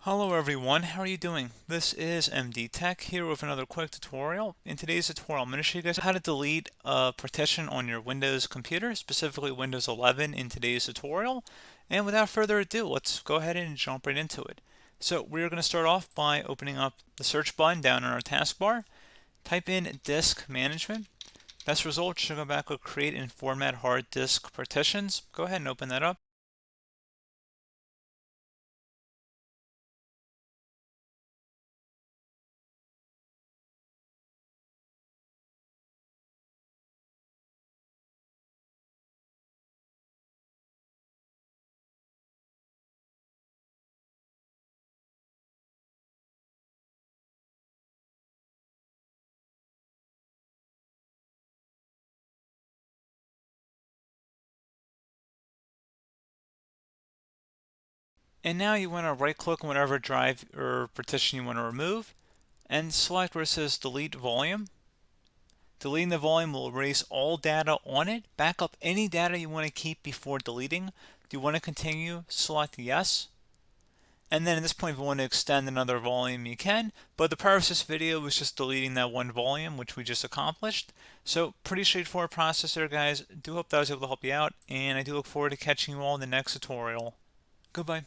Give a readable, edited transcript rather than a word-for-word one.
Hello everyone, how are you doing? This is MD Tech here with another quick tutorial. In today's tutorial, I'm going to show you guys how to delete a partition on your Windows computer, specifically Windows 11 in today's tutorial. And without further ado, let's go ahead and jump right into it. So we're going to start off by opening up the search button down in our taskbar. Type in disk management. Best result should go back with create and format hard disk partitions. Go ahead and open that up. And now you want to right click on whatever drive or partition you want to remove and select where it says delete volume. Deleting the volume will erase all data on it. Back up any data you want to keep before deleting. Do you want to continue? Select yes. And then at this point, if you want to extend another volume, you can. But the purpose of this video was just deleting that one volume, which we just accomplished. So pretty straightforward process there, guys. Do hope that was able to help you out. And I do look forward to catching you all in the next tutorial. Goodbye.